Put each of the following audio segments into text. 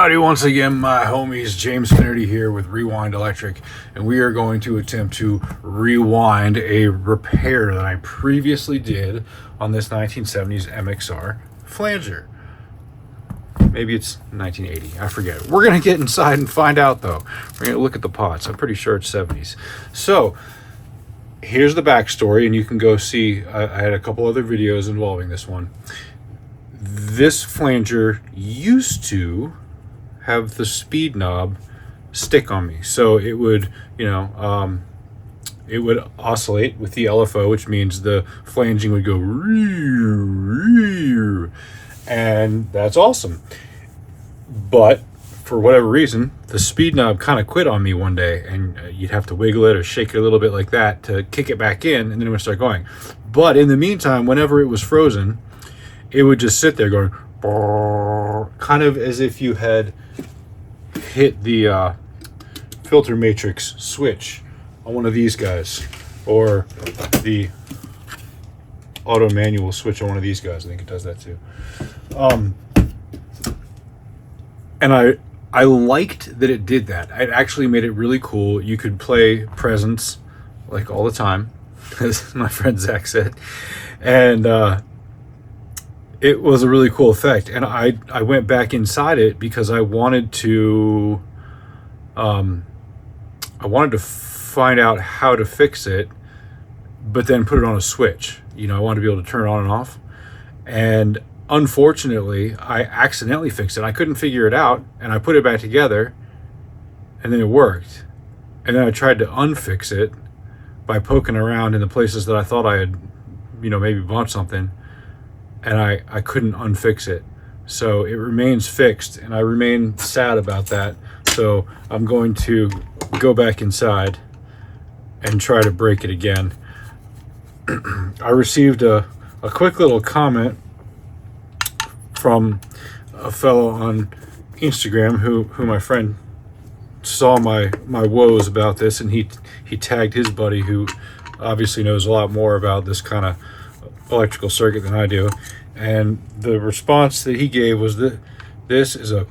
Howdy once again, my homies. James Finnerty here with Rewind Electric, and we are going to attempt to rewind a repair that I previously did on this 1970s MXR Flanger. Maybe it's 1980, I forget. We're going to get inside and find out though. We're going to look at the pots. I'm pretty sure it's 70s. So here's the backstory, and you can go see, I had a couple other videos involving this one. This flanger used to have the speed knob stick on me, so it would, it would oscillate with the LFO, which means the flanging would go, and that's awesome. But for whatever reason, the speed knob kind of quit on me one day, and you'd have to wiggle it or shake it a little bit like that to kick it back in, and then it would start going. But in the meantime, whenever it was frozen, it would just sit there going, kind of as if you had hit the filter matrix switch on one of these guys, or the auto manual switch on one of these guys. I think it does that too. And I liked that it did that. It actually made it really cool. You could play Presence like all the time, as my friend Zach said, and it was a really cool effect. And I went back inside it because I wanted to find out how to fix it, but then put it on a switch. I wanted to be able to turn it on and off. And unfortunately, I accidentally fixed it. I couldn't figure it out, and I put it back together, and then it worked. And then I tried to unfix it by poking around in the places that I thought I had, maybe bumped something, and I couldn't unfix it. So it remains fixed, and I remain sad about that. So I'm going to go back inside and try to break it again. I received a quick little comment from a fellow on Instagram who my friend saw my woes about this, and he tagged his buddy who obviously knows a lot more about this kind of electrical circuit than I do. And the response that he gave was that this is a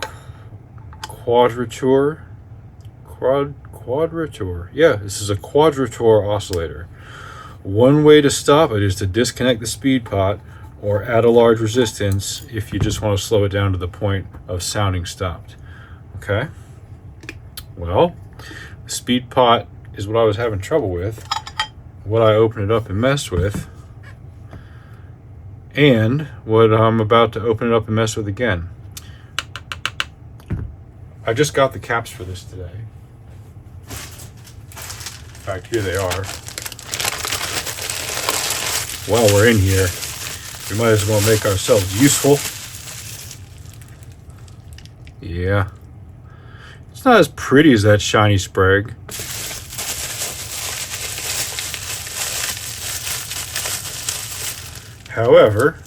quadrature. Yeah, this is a quadrature oscillator. One way to stop it is to disconnect the speed pot or add a large resistance if you just want to slow it down to the point of sounding stopped. Okay, well, the speed pot is what I was having trouble with, what I opened it up and messed with, and what I'm about to open it up and mess with again. I just got the caps for this today. In fact, here they are. While we're in here, we might as well make ourselves useful. Yeah. It's not as pretty as that shiny Sprague. However,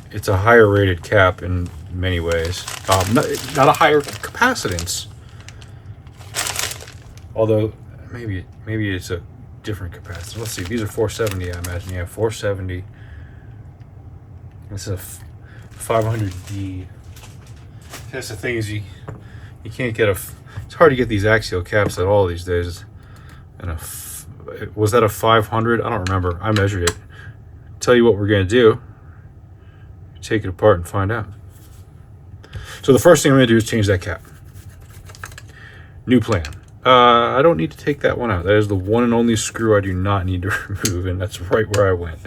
it's a higher rated cap in many ways. Not a higher capacitance. Although maybe it's a different capacitance. Let's see. These are 470, I imagine. Yeah, 470. This is a 500D. That's the thing, is you can't get it's hard to get these axial caps at all these days. And was that a 500? I don't remember. I measured it. Tell you what we're going to do. Take it apart and find out. So the first thing I'm going to do is change that cap. New plan. I don't need to take that one out. That is the one and only screw I do not need to remove, and that's right where I went.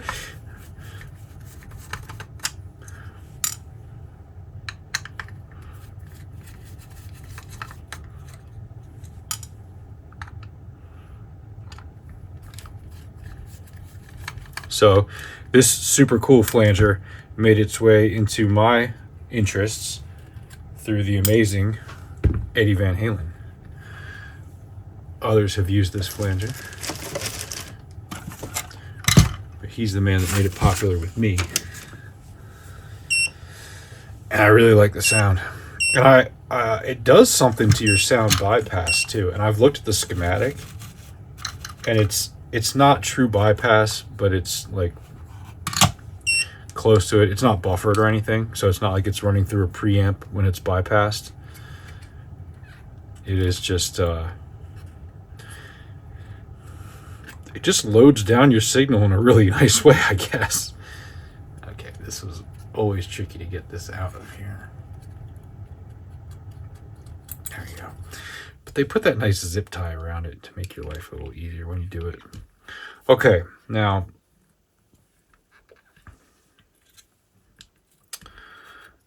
So this super cool flanger made its way into my interests through the amazing Eddie Van Halen. Others have used this flanger, but he's the man that made it popular with me. And I really like the sound. And it does something to your sound bypass too. And I've looked at the schematic, and it's not true bypass, but it's like close to it. It's not buffered or anything, so it's not like it's running through a preamp when it's bypassed. It is just it just loads down your signal in a really nice way, I guess. Okay, this was always tricky to get this out of here. There you go. But they put that nice zip tie around it to make your life a little easier when you do it. Okay, now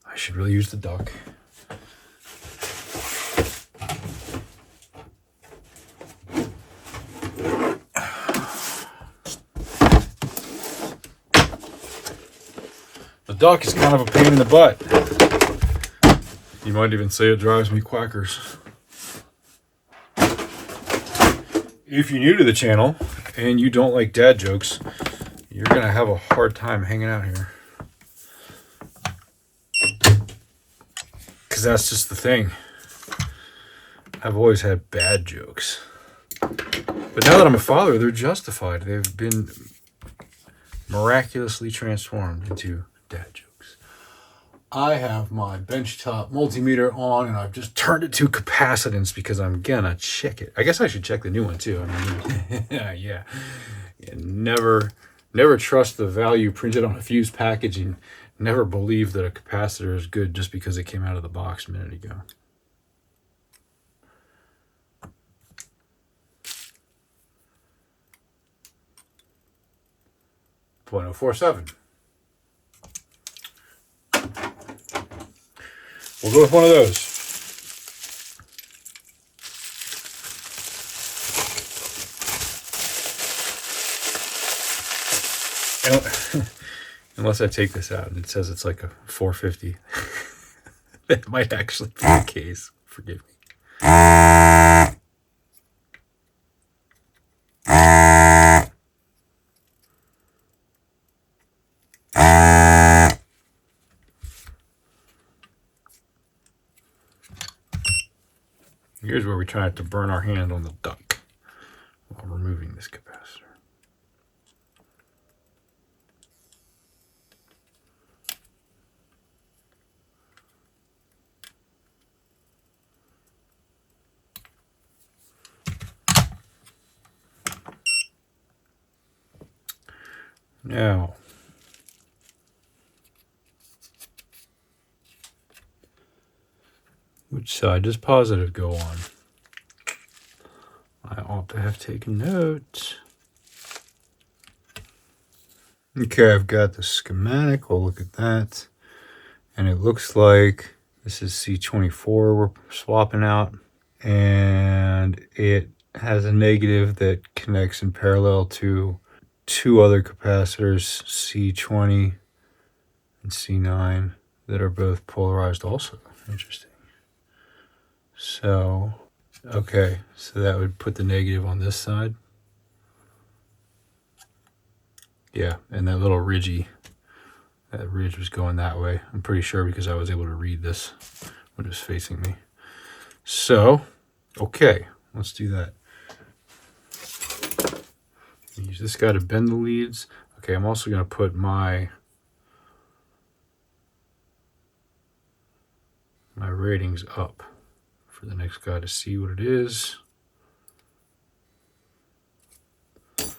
I should really use the duck. The duck is kind of a pain in the butt. You might even say it drives me quackers. If you're new to the channel and you don't like dad jokes, you're going to have a hard time hanging out here. Because that's just the thing. I've always had bad jokes. But now that I'm a father, they're justified. They've been miraculously transformed into dad jokes. I have my benchtop multimeter on, and I've just turned it to capacitance because I'm gonna check it. I guess I should check the new one too. I mean, yeah. Never trust the value printed on a fuse package, and never believe that a capacitor is good just because it came out of the box a minute ago. .047. We'll go with one of those. Unless I take this out and it says it's like a 450. That might actually be the case. Forgive me. Here's where we try not to burn our hand on the duck while removing this capacitor. Now, which side does positive go on? I ought to have taken notes. Okay, I've got the schematic. We'll look at that. And it looks like this is C24 we're swapping out. And it has a negative that connects in parallel to two other capacitors, C20 and C9, that are both polarized also. Interesting. So, okay, so that would put the negative on this side. Yeah, and that little ridge was going that way. I'm pretty sure because I was able to read this when it was facing me. So, okay, let's do that. Use this guy to bend the leads. Okay, I'm also going to put my ratings up for the next guy to see what it is. Is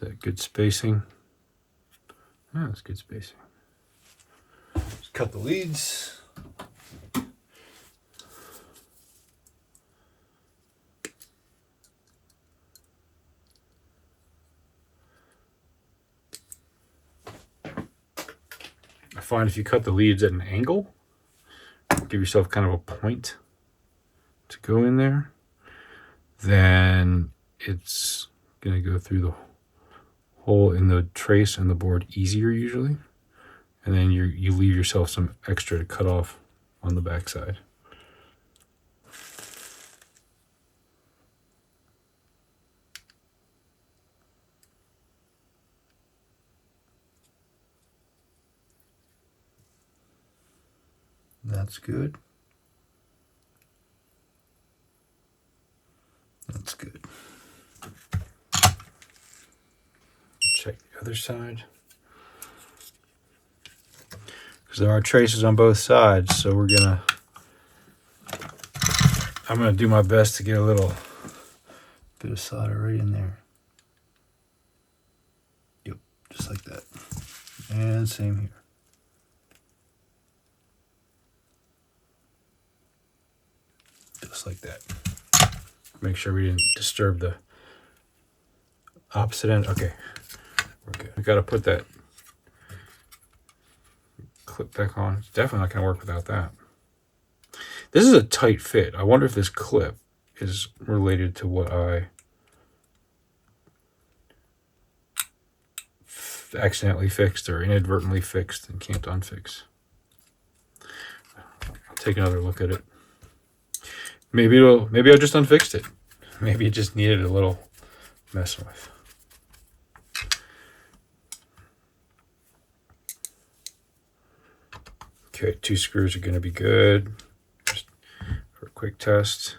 that good spacing? Yeah, that's good spacing. Just cut the leads. I find if you cut the leads at an angle, give yourself kind of a point to go in there, then it's going to go through the hole in the trace and the board easier usually. And then you leave yourself some extra to cut off on the back side. That's good. That's good. check the other side. Because there are traces on both sides, so I'm gonna do my best to get a little bit of solder right in there. Yep, just like that. And same here. Just like that. Make sure we didn't disturb the opposite end. Okay, we're good. We gotta put that clip back on. It's definitely not gonna work without that. This is a tight fit. I wonder if this clip is related to what I accidentally fixed or inadvertently fixed and can't unfix. I'll take another look at it. Maybe I just unfixed it. Maybe it just needed a little messing with. Okay, 2 screws are going to be good. Just for a quick test.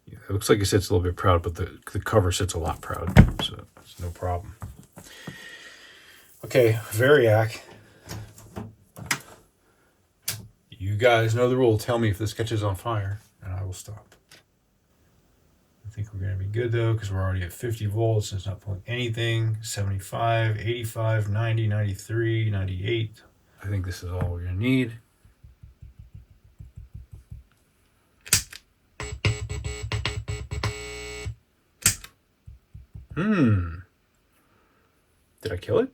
Yeah, it looks like it sits a little bit proud, but the cover sits a lot proud, so it's no problem. Okay, Variac. You guys know the rule. Tell me if this catches on fire, and I will stop. I think we're going to be good, though, because we're already at 50 volts. It's not pulling anything. 75, 85, 90, 93, 98. I think this is all we're going to need. Did I kill it?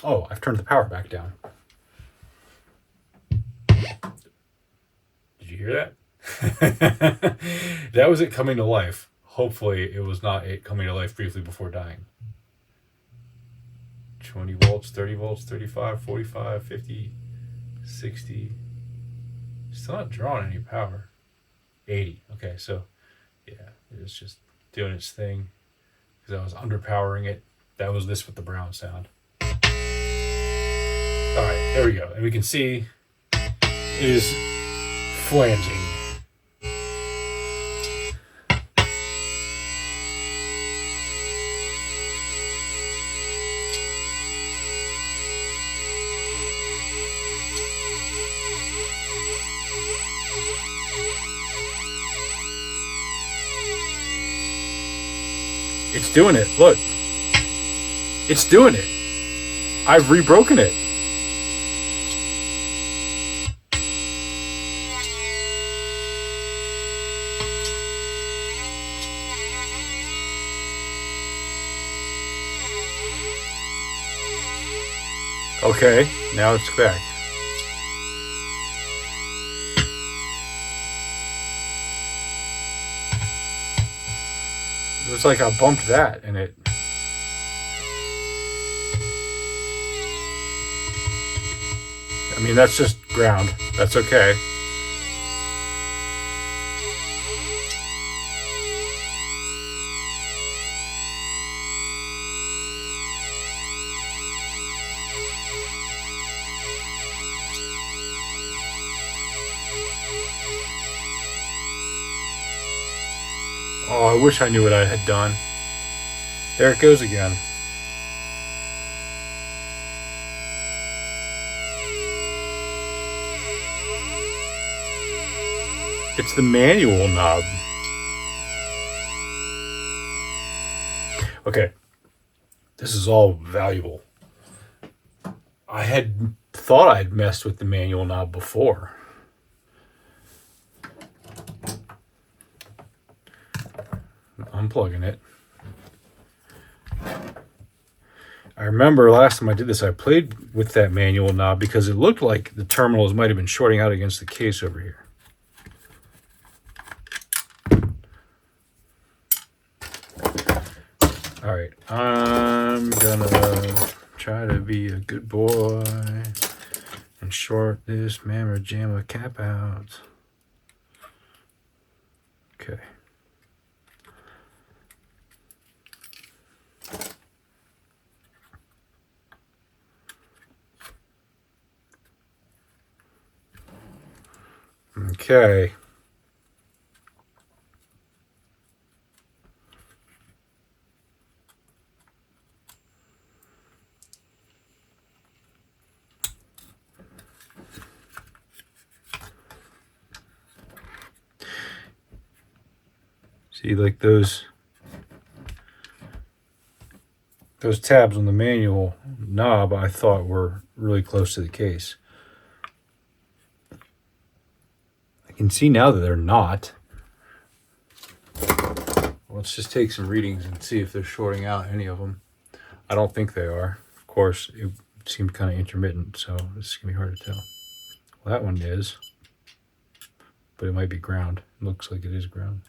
Oh, I've turned the power back down. Did you hear that? That was it coming to life. Hopefully it was not it coming to life briefly before dying. 20 volts, 30 volts, 35, 45, 50, 60. Still not drawing any power. 80. Okay, so yeah, it's just doing its thing because I was underpowering it. That was this with the brown sound. All right, there we go. And we can see it is flanging. It's doing it. Look. It's doing it. I've rebroken it. Okay, now it's back. It was like I bumped that and it... I mean, that's just ground. That's okay. Oh, I wish I knew what I had done. There it goes again. It's the manual knob. Okay, this is all valuable. I had thought I'd messed with the manual knob before. Unplugging it. I remember last time I did this, I played with that manual knob because it looked like the terminals might have been shorting out against the case over here. All right, I'm gonna try to be a good boy and short this mamma jamma cap out. Okay. Okay. See, like those tabs on the manual knob I thought were really close to the case. I can see now that they're not. Let's just take some readings and see if they're shorting out any of them. I don't think they are. Of course, it seemed kind of intermittent, so it's going to be hard to tell. Well, that one is, but it might be ground. It looks like it is ground.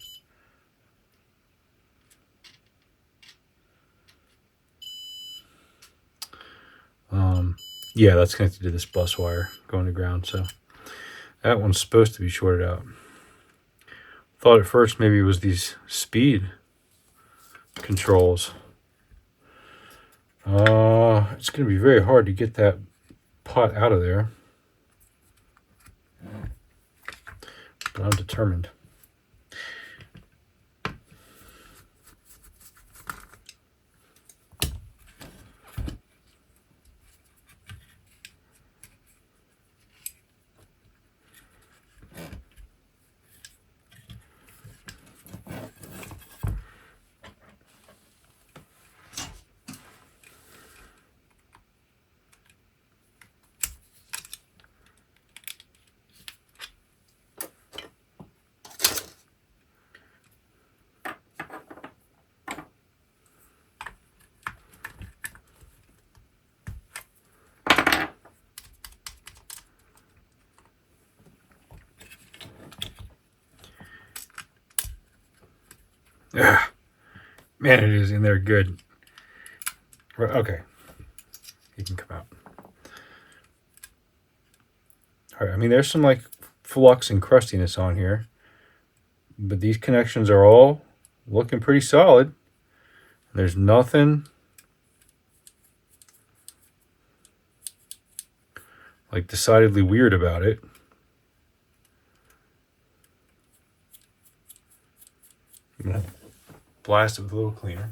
Yeah, that's connected to this bus wire going to ground, so that one's supposed to be shorted out. Thought at first maybe it was these speed controls. It's going to be very hard to get that pot out of there, but I'm determined. Man, it is in there good. Okay, he can come out. All right, I mean, there's some like flux and crustiness on here, but these connections are all looking pretty solid. There's nothing like decidedly weird about it. I'm gonna blast it with a little cleaner.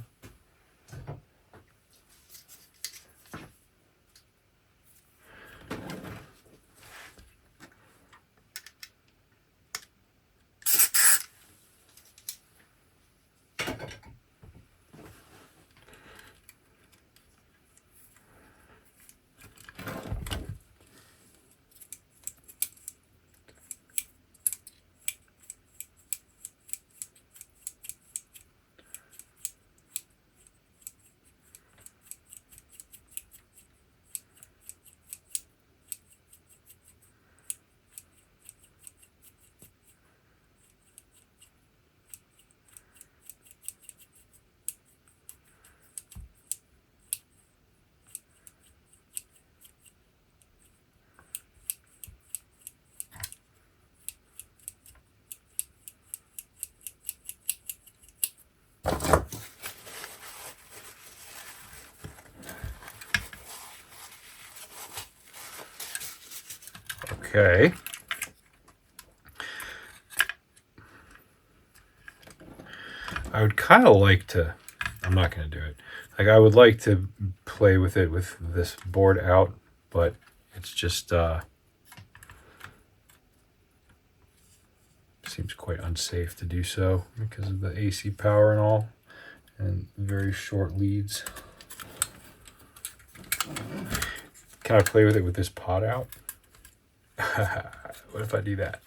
Okay. I would kind of like to, I'm not going to do it. Like I would like to play with it with this board out, but it's just, seems quite unsafe to do so because of the AC power and all, and very short leads. Can I play with it with this pot out? What if I do that?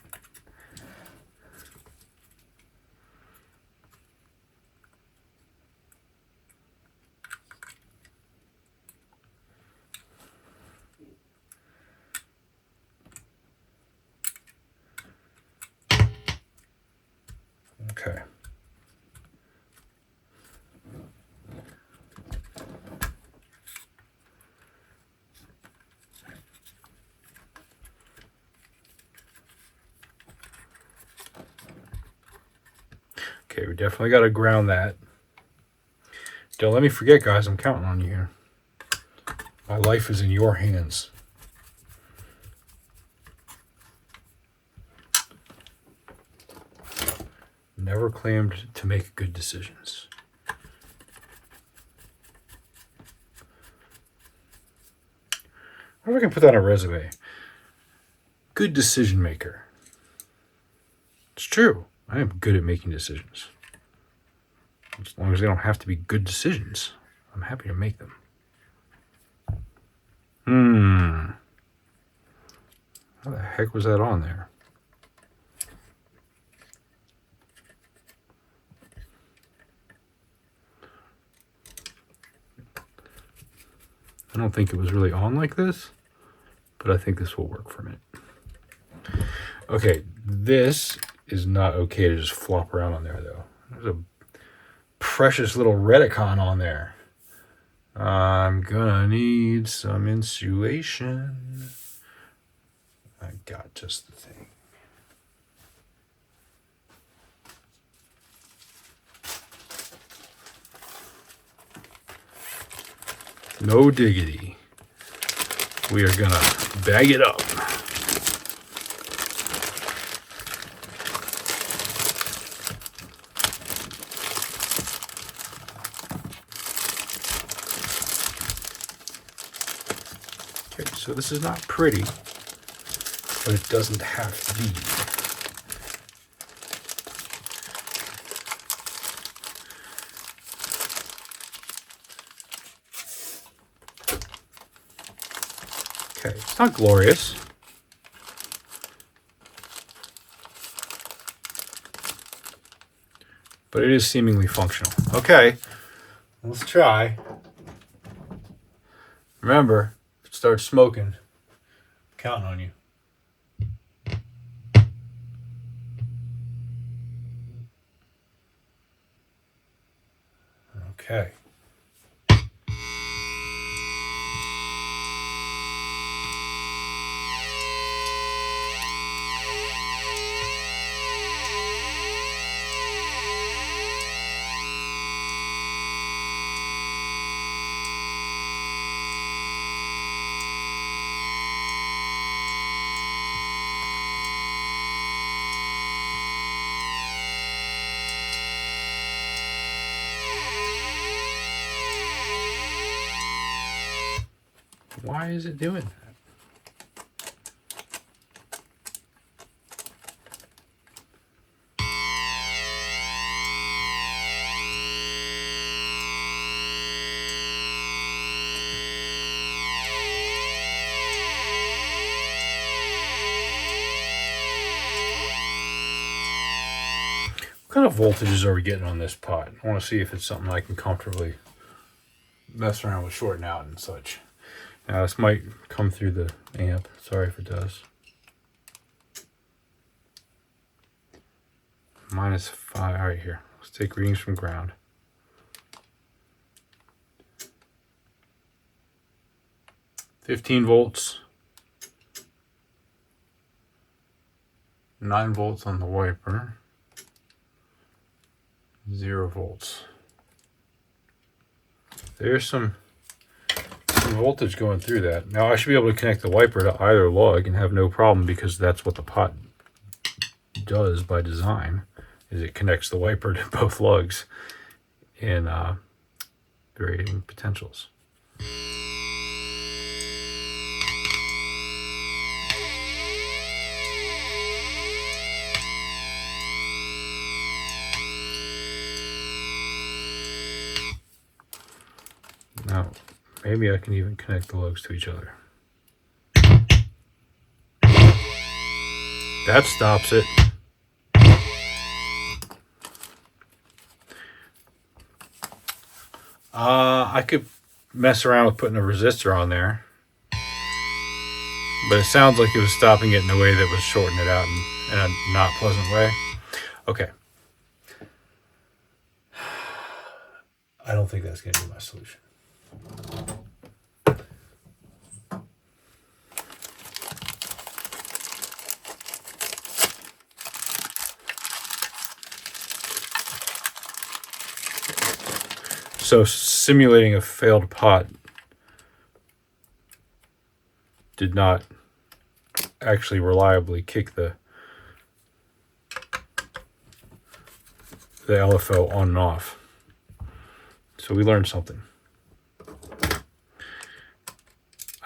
Okay. Okay, we definitely got to ground that. Don't let me forget, guys. I'm counting on you here. My life is in your hands. Never claimed to make good decisions. I wonder if I can put that on a resume. Good decision maker. It's true. I am good at making decisions. As long as they don't have to be good decisions, I'm happy to make them. How the heck was that on there? I don't think it was really on like this, but I think this will work for a minute. Okay, this is not okay to just flop around on there though. There's a precious little reticon on there. I'm gonna need some insulation. I got just the thing. No diggity. We are gonna bag it up. Okay, so this is not pretty, but it doesn't have to be. Okay, it's not glorious. But it is seemingly functional. Okay, let's try. Remember, if it starts smoking, I'm counting on you. Okay. Why is it doing that? What kind of voltages are we getting on this pot? I want to see if it's something I can comfortably mess around with shorting out and such. Now this might come through the amp. Sorry if it does. -5 right here. Let's take readings from ground. -15 volts. 9 volts on the wiper. 0 volts. There's some voltage going through that. Now I should be able to connect the wiper to either lug and have no problem, because that's what the pot does by design, is it connects the wiper to both lugs in varying potentials. Now, maybe I can even connect the lugs to each other. That stops it. I could mess around with putting a resistor on there, but it sounds like it was stopping it in a way that was shorting it out in a not pleasant way. Okay. I don't think that's going to be my solution. So simulating a failed pot did not actually reliably kick the the LFO on and off. So we learned something.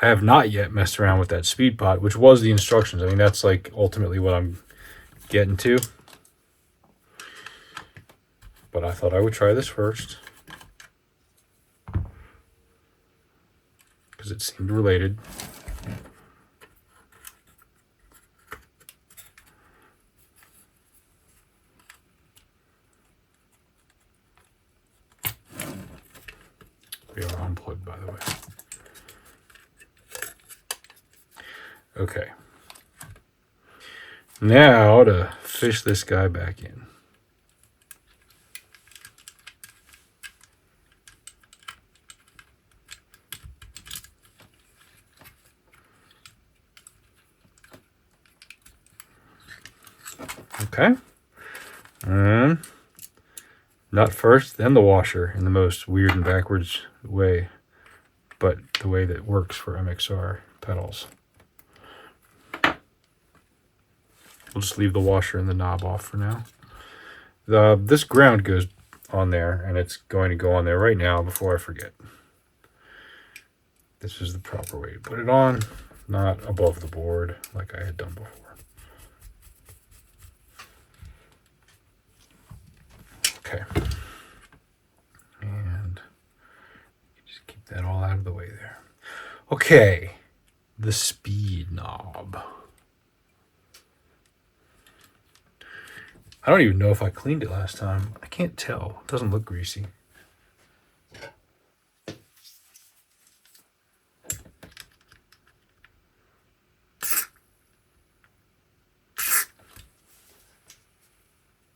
I have not yet messed around with that speed pot, which was the instructions. I mean, that's like ultimately what I'm getting to. But I thought I would try this first, because it seemed related. We are unplugged, by the way. Okay. Now to fish this guy back in. Okay. And nut first, then the washer in the most weird and backwards way, but the way that works for MXR pedals. We'll just leave the washer and the knob off for now. This ground goes on there, and it's going to go on there right now before I forget. This is the proper way to put it on, not above the board like I had done before. Okay. And just keep that all out of the way there. Okay. The speed knob. I don't even know if I cleaned it last time. I can't tell. It doesn't look greasy.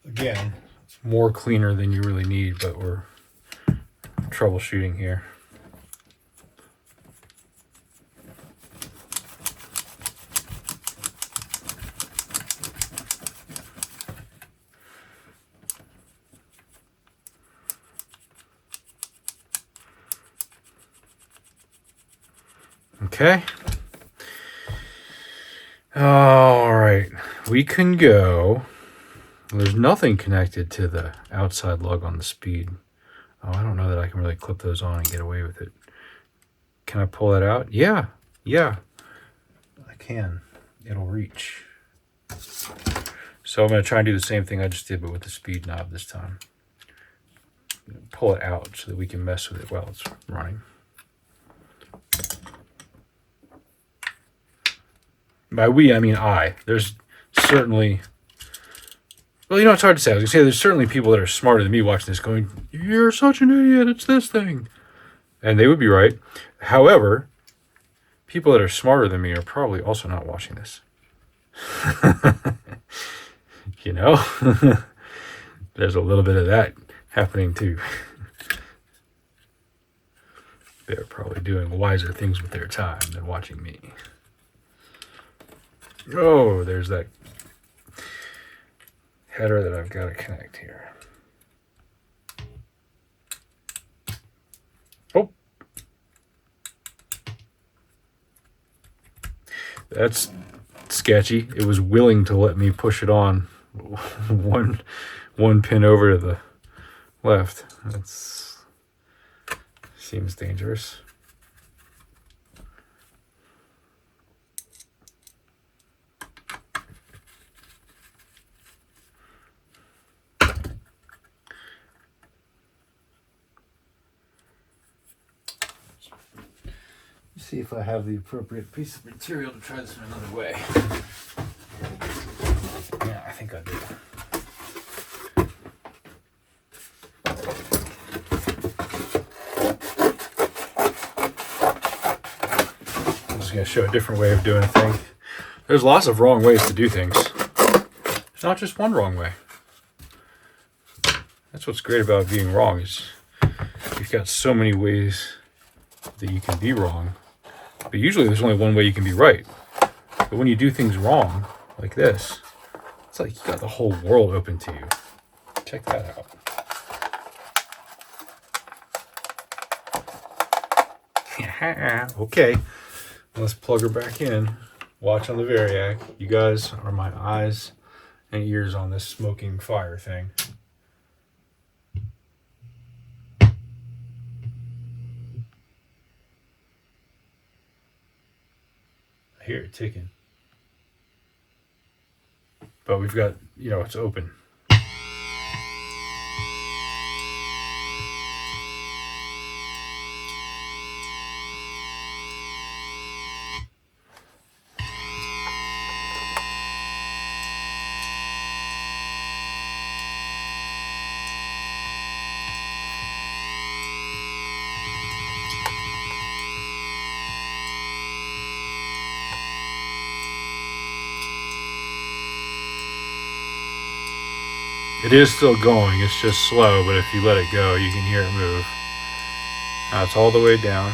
Again, it's more cleaner than you really need, but we're troubleshooting here. Okay. All right. We can go. There's nothing connected to the outside lug on the speed. Oh, I don't know that I can really clip those on and get away with it. Can I pull that out? Yeah. Yeah. I can. It'll reach. So I'm going to try and do the same thing I just did, but with the speed knob this time. Pull it out so that we can mess with it while it's running. By we, I mean I. There's certainly... Well, you know, it's hard to say. I was going to say there's certainly people that are smarter than me watching this going, "You're such an idiot, it's this thing." And they would be right. However, people that are smarter than me are probably also not watching this. You know? There's a little bit of that happening too. They're probably doing wiser things with their time than watching me. Oh, there's that header that I've got to connect here. Oh. That's sketchy. It was willing to let me push it on one pin over to the left. That's seems dangerous. See if I have the appropriate piece of material to try this in another way. Yeah, I think I do. I'm just going to show a different way of doing a thing. There's lots of wrong ways to do things. There's not just one wrong way. That's what's great about being wrong, is you've got so many ways that you can be wrong. But usually there's only one way you can be right. But when you do things wrong, like this, it's like you got the whole world open to you. Check that out. Okay, let's plug her back in. Watch on the Variac. You guys are my eyes and ears on this smoking fire thing. I hear it ticking. But we've got, you know, it's open. It is still going, it's just slow, but if you let it go, you can hear it move. Now it's all the way down.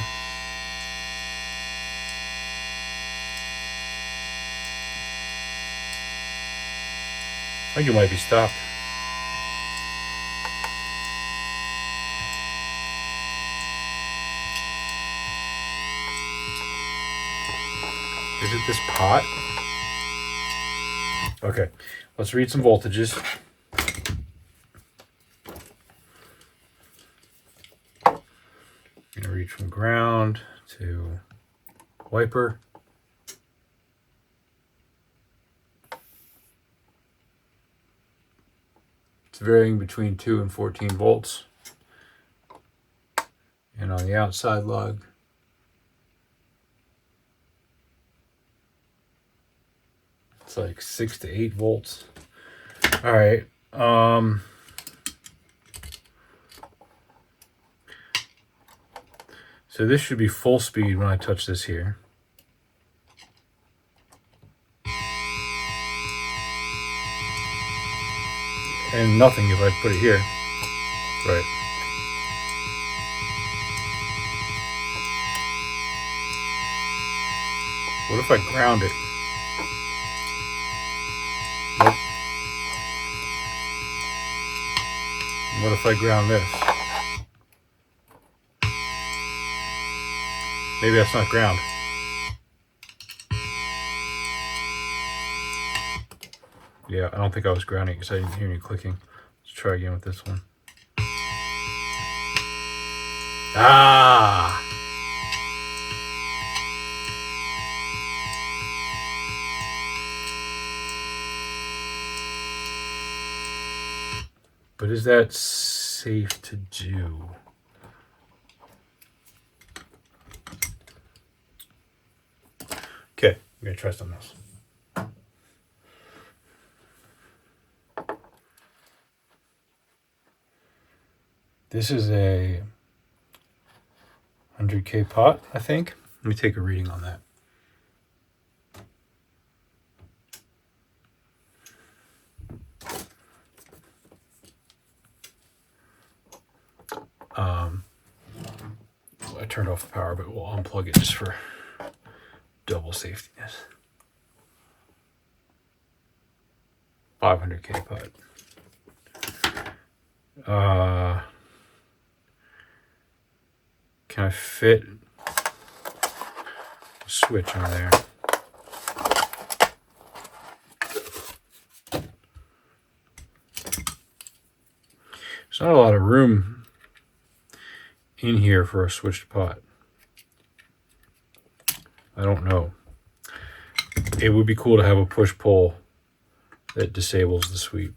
I think it might be stopped. Is it this pot? Okay, let's read some voltages. I'm going to read from ground to wiper. It's varying between 2 and 14 volts. And on the outside lug, it's like 6 to 8 volts. All right. So this should be full speed when I touch this here. And nothing if I put it here. Right. What if I ground it? Nope. What if I ground this? Maybe that's not ground. Yeah, I don't think I was grounding because I didn't hear any clicking. Let's try again with this one. Ah! But is that safe to do? Okay, I'm gonna try some of this. This is a 100K pot, I think. Let me take a reading on that. I turned off the power, but we'll unplug it just for double safetiness. 500K pot. Can I fit a switch on there? There's not a lot of room in here for a switched pot. I don't know. It would be cool to have a push-pull that disables the sweep.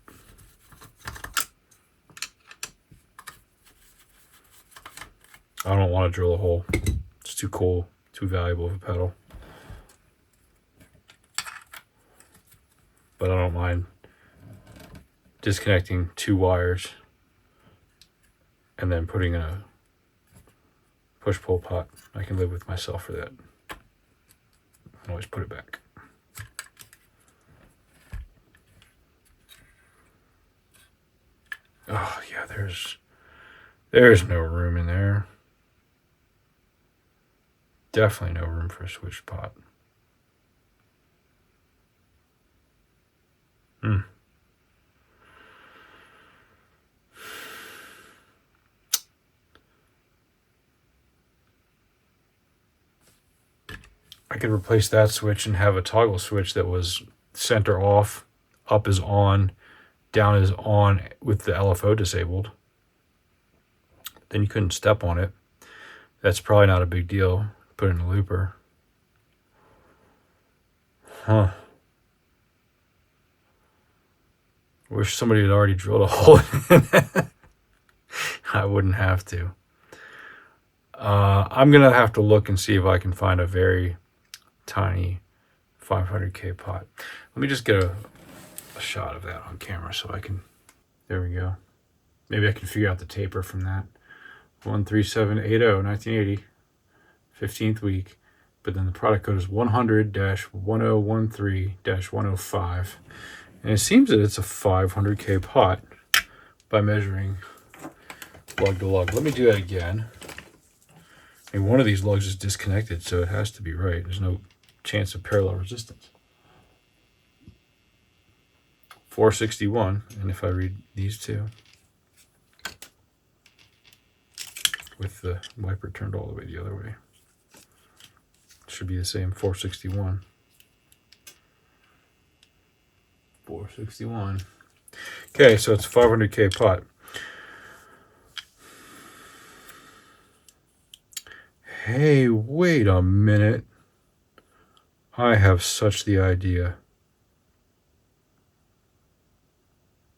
I don't want to drill a hole. It's too cool, too valuable of a pedal. But I don't mind disconnecting 2 wires and then putting in a push-pull pot. I can live with myself for that. I can always put it back. Oh yeah, there's no room in there. Definitely no room for a switch pot. I could replace that switch and have a toggle switch that was center off, up is on, down is on with the LFO disabled. Then you couldn't step on it. That's probably not a big deal. Put it in a looper. Huh. Wish somebody had already drilled a hole in it. I wouldn't have to. I'm going to have to look and see if I can find a very tiny 500K pot. Let me just get a shot of that on camera so I can... There we go. Maybe I can figure out the taper from that. 13780, 1980, 15th week. But then the product code is 100-1013-105. And it seems that it's a 500K pot by measuring lug to lug. Let me do that again. I mean, one of these lugs is disconnected, so it has to be right. There's no chance of parallel resistance. 461, and if I read these two, with the wiper turned all the way the other way, it should be the same, 461. 461. Okay, so it's a 500K pot. Hey, wait a minute. I have such the idea.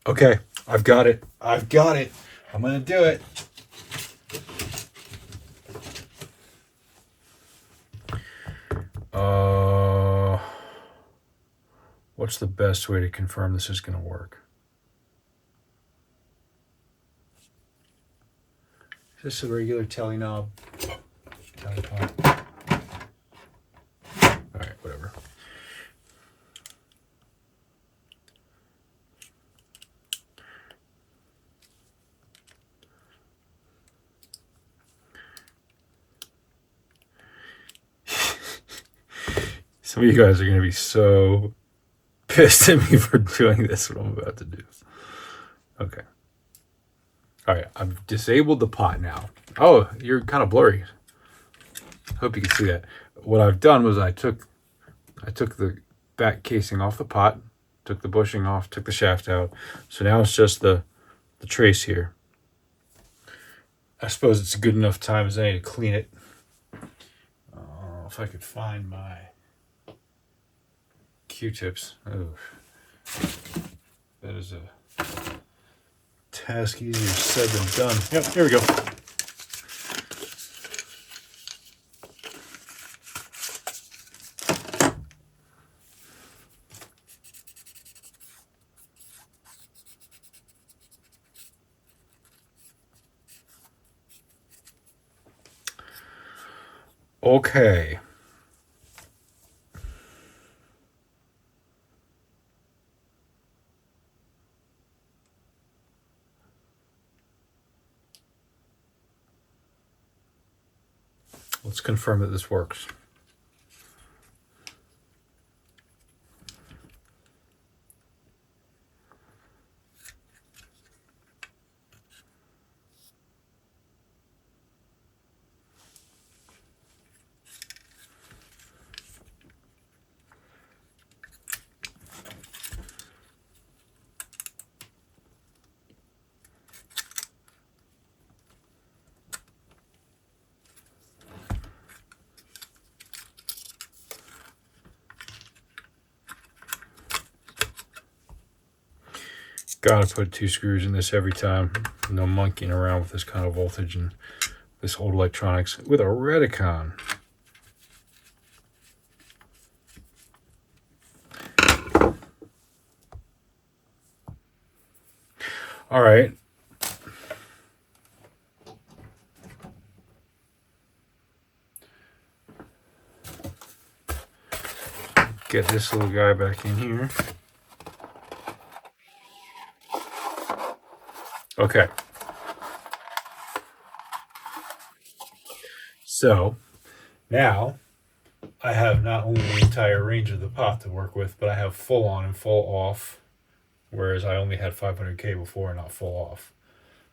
Okay, I've got it. I've got it. I'm going to do it. What's the best way to confirm this is going to work? Is this a regular telly knob? Telly pot? All right, whatever. Some of you guys are going to be so pissed at me for doing this, what I'm about to do. Okay. All right, I've disabled the pot now. Oh, you're kind of blurry. Hope you can see that. What I've done was I took the back casing off the pot, took the bushing off, took the shaft out. So now it's just the trace here. I suppose it's a good enough time as any to clean it. If I could find my Q-tips. Oh, that is a task easier said than done. Yep, here we go. Okay. Let's confirm that this works. Gotta put 2 screws in this every time. No monkeying around with this kind of voltage and this old electronics with a Redicon. All right. Get this little guy back in here. Okay. So now I have not only the entire range of the pot to work with, but I have full on and full off, whereas I only had 500K before and not full off.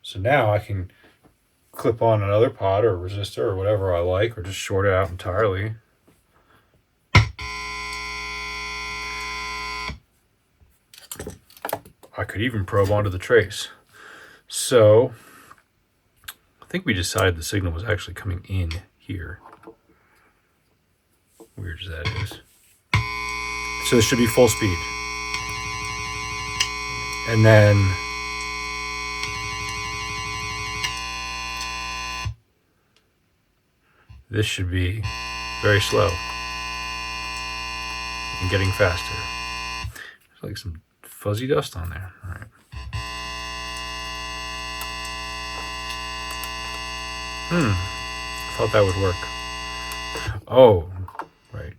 So now I can clip on another pot or a resistor or whatever I like, or just short it out entirely. I could even probe onto the trace. So I think we decided the signal was actually coming in here. Weird as that is. So this should be full speed. And then this should be very slow and getting faster. There's like some fuzzy dust on there. All right. Thought that would work. Oh, right.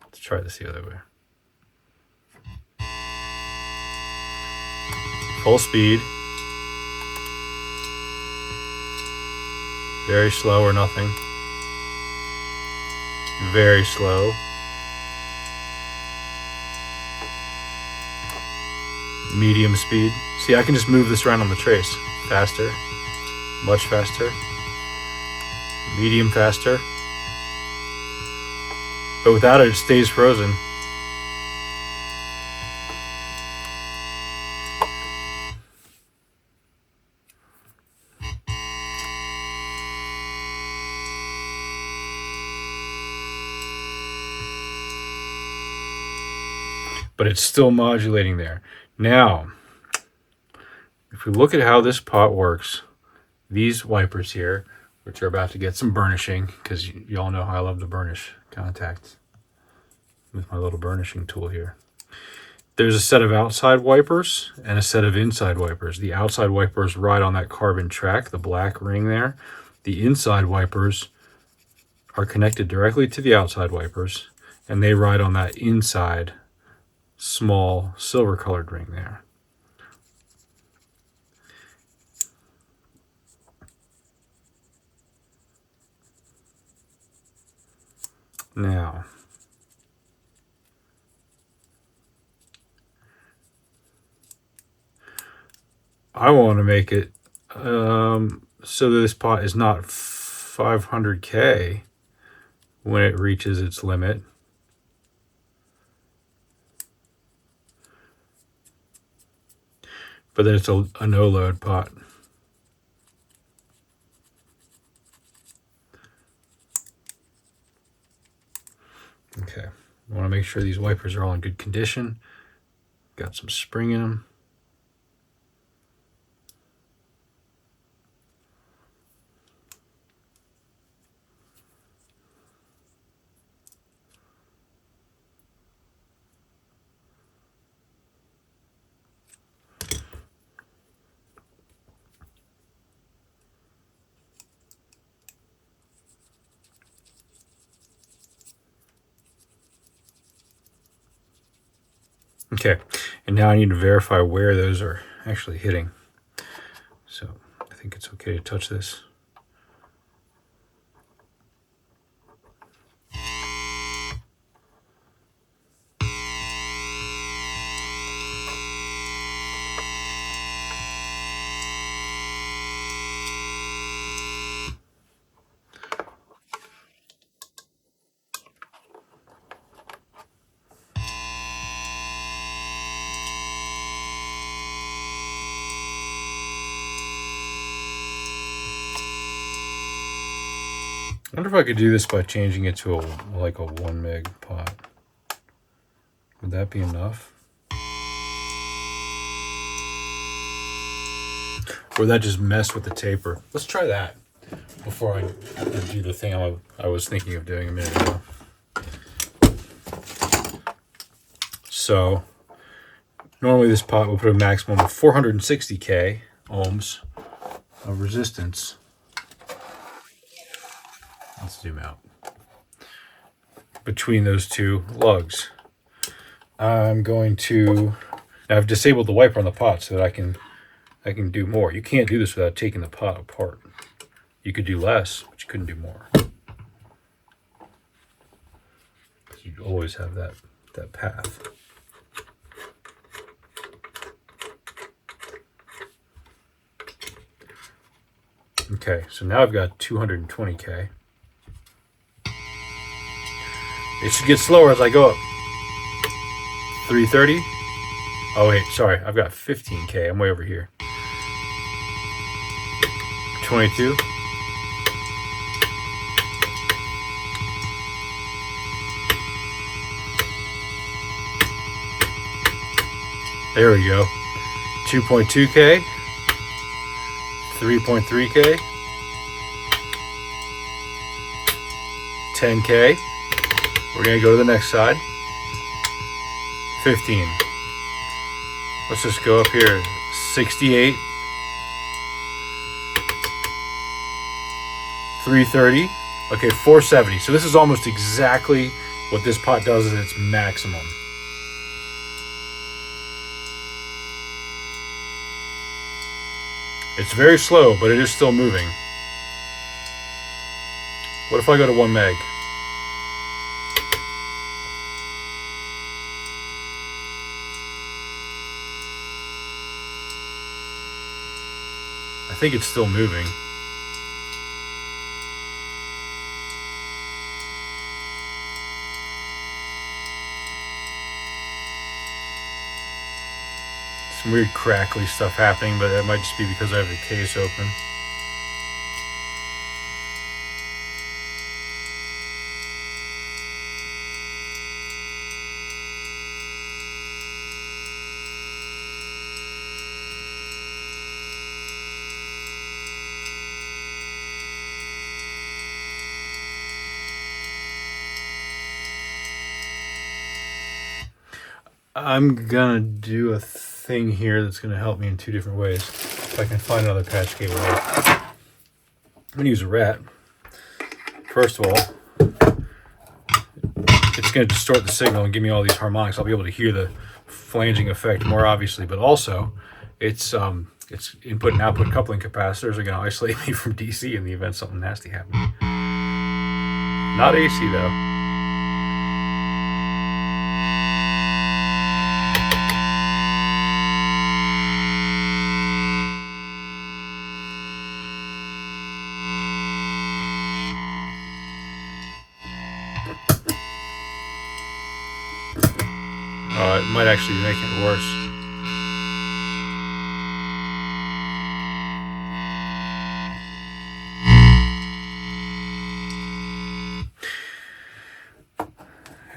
Let's try this the other way. Full speed. Very slow or nothing. Very slow. Medium speed. See, I can just move this around on the trace. Faster. Much faster. Medium faster. But without it, it stays frozen. But it's still modulating there. Now, if we look at how this pot works, these wipers here, which are about to get some burnishing, because y'all know how I love to burnish contacts with my little burnishing tool here. There's a set of outside wipers and a set of inside wipers. The outside wipers ride on that carbon track, the black ring there. The inside wipers are connected directly to the outside wipers, and they ride on that inside small silver colored ring there. Now, I want to make it so that this pot is not 500K when it reaches its limit. But then it's a no-load pot. Okay, I want to make sure these wipers are all in good condition. Got some spring in them. Okay, and now I need to verify where those are actually hitting. So I think it's okay to touch this. I wonder if I could do this by changing it to like a 1 meg pot. Would that be enough? Or would that just mess with the taper? Let's try that before I do the thing I was thinking of doing a minute ago. So normally this pot will put a maximum of 460K ohms of resistance. Let's zoom out. Between those two lugs. I'm going to, now I've disabled the wiper on the pot so that I can do more. You can't do this without taking the pot apart. You could do less, but you couldn't do more. You always have that path. Okay, so now I've got 220K. It should get slower as I go up. 330. Oh wait, sorry, I've got 15K. I'm way over here. 22. There we go. 2.2K, 3.3K, 10K. We're going to go to the next side. 15. Let's just go up here. 68. 330. Okay, 470. So this is almost exactly what this pot does at its maximum. It's very slow, but it is still moving. What if I go to 1 meg? I think it's still moving. Some weird crackly stuff happening, but that might just be because I have the case open. I'm gonna do a thing here that's gonna help me in 2 different ways. If I can find another patch cable here. I'm gonna use a rat. First of all, it's gonna distort the signal and give me all these harmonics. I'll be able to hear the flanging effect more obviously, but also its input and output coupling capacitors are gonna isolate me from DC in the event something nasty happens. Not AC though. It might actually be making it worse.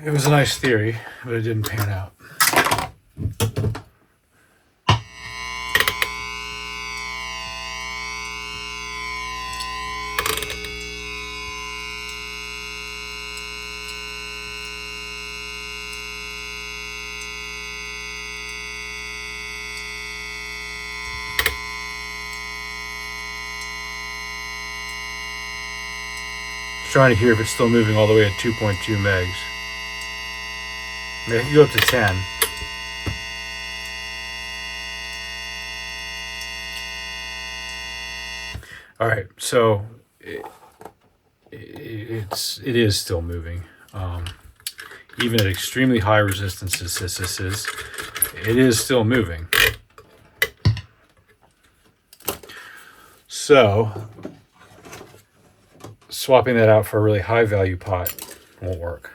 It was a nice theory, but it didn't pan out. Trying to hear if it's still moving all the way at 2.2 megs. Maybe I can go up to 10. All right, so it is still moving. Even at extremely high resistances, it is still moving. So swapping that out for a really high value pot won't work.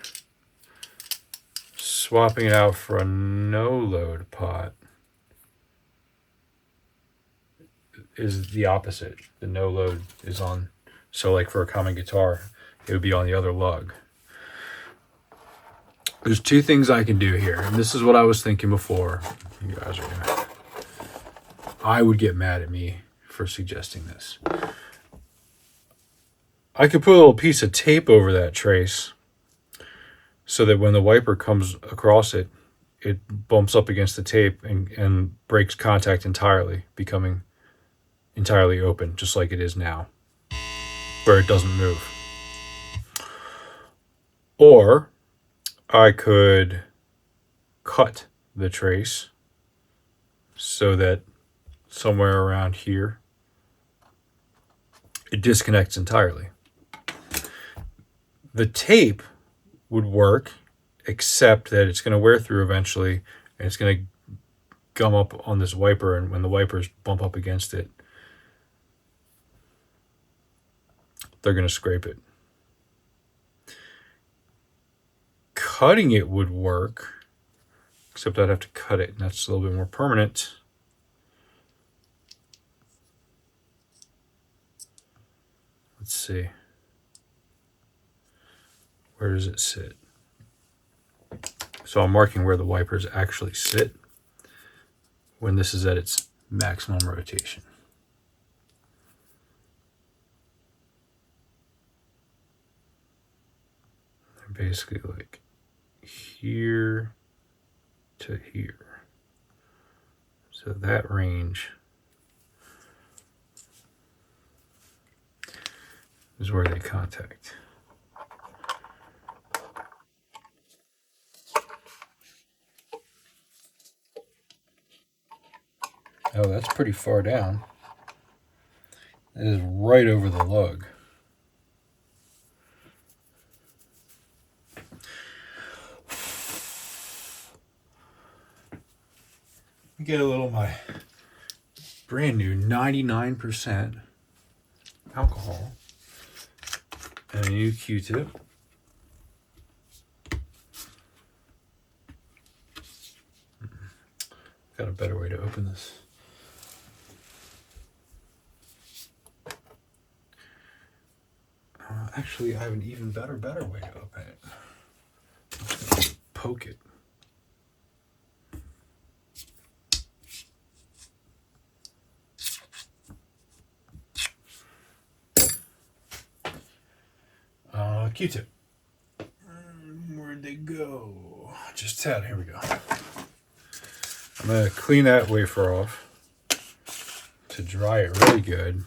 Swapping it out for a no load pot is the opposite. The no load is on, so like for a common guitar, it would be on the other lug. There's 2 things I can do here, and this is what I was thinking before. You guys are gonna, I would get mad at me for suggesting this. I could put a little piece of tape over that trace so that when the wiper comes across it, it bumps up against the tape and breaks contact entirely, becoming entirely open, just like it is now, where it doesn't move. Or I could cut the trace so that somewhere around here it disconnects entirely. The tape would work, except that it's going to wear through eventually, and it's going to gum up on this wiper, and when the wipers bump up against it, they're going to scrape it. Cutting it would work, except I'd have to cut it, and that's a little bit more permanent. Let's see. Where does it sit? So I'm marking where the wipers actually sit. when this is at its maximum rotation. They're basically like here to here. So that range is where they contact. Oh, that's pretty far down. It is right over the lug. Get a little of my brand new 99% alcohol and a new Q-tip. Got a better way to open this. Actually, I have an even better way to open it. Poke it. Q-tip. Where'd they go? Just tad. Here we go. I'm going to clean that wafer off to dry it really good.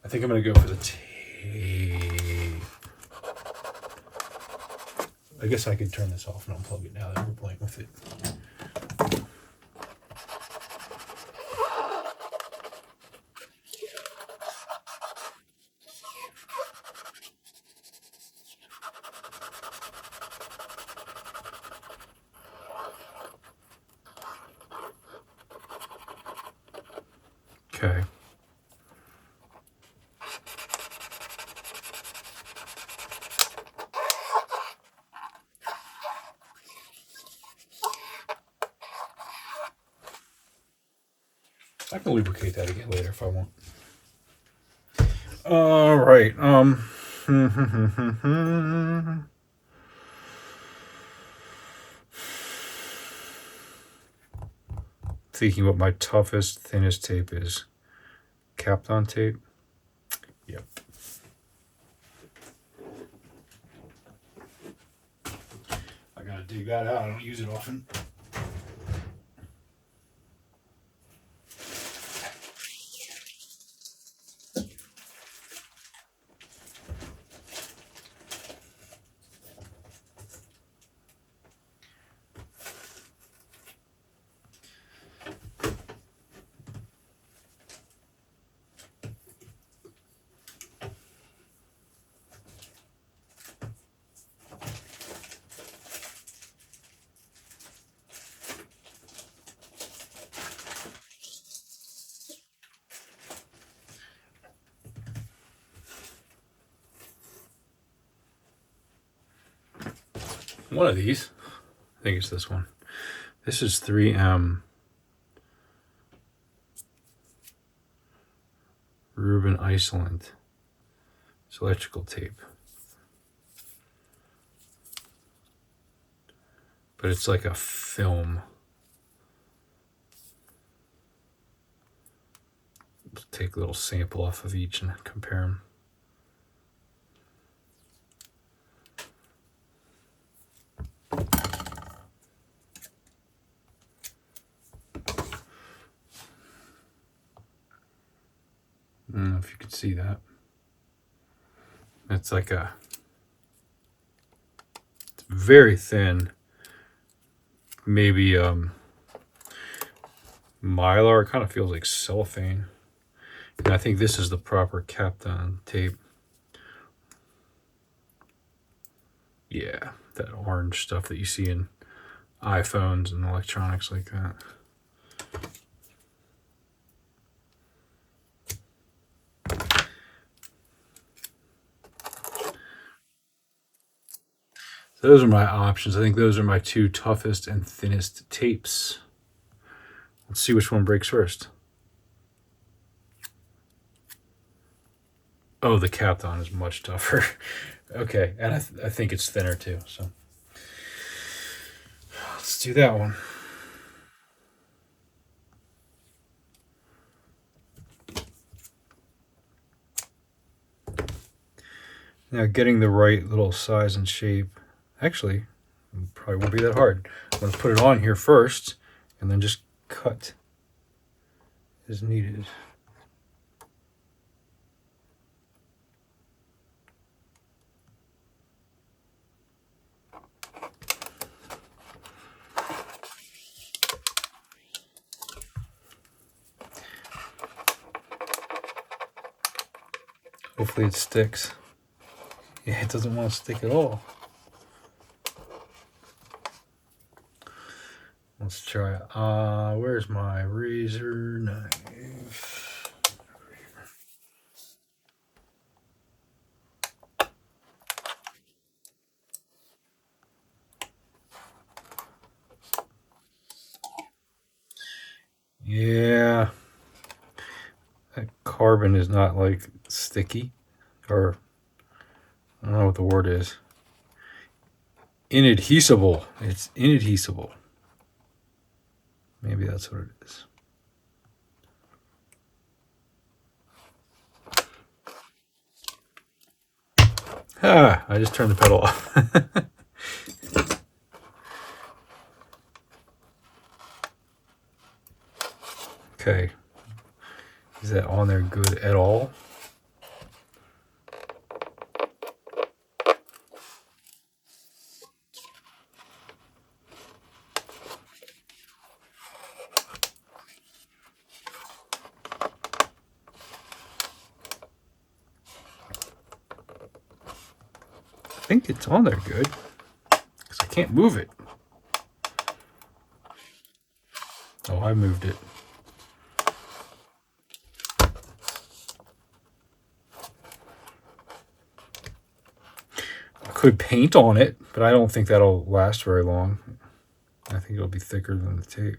I think I'm going to go for the tape. I guess I could turn this off and unplug it now that we're playing with it. Okay. I can lubricate that again later if I want. All right. Thinking what my toughest, thinnest tape is. Kapton tape. Yep. I gotta dig that out. I don't use it often. One of these, I think it's this one. This is 3M Rubin Iceland. It's electrical tape. But it's like a film. Let's take a little sample off of each and compare them. I don't know if you could see that. It's like it's very thin. Maybe Mylar. It kind of feels like cellophane. And I think this is the proper Kapton tape. Yeah, that orange stuff that you see in iPhones and electronics like that. Those are my options. I think those are my two toughest and thinnest tapes. Let's see which one breaks first. Oh, the Kapton is much tougher. Okay, and I think it's thinner too, so let's do that one. Now getting the right little size and shape, actually, probably won't be that hard. I'm going to put it on here first, and then just cut as needed. Hopefully it sticks. Yeah, it doesn't want to stick at all. Let's try it. Where's my razor knife? Yeah, that carbon is not like sticky, or I don't know what the word is. Inadhesible. It's inadhesible. Maybe that's what it is. Ah, I just turned the pedal off. Okay. Is that on there good at all? I think it's on there good, because I can't move it. Oh, I moved it. I could paint on it, but I don't think that'll last very long. I think it'll be thicker than the tape.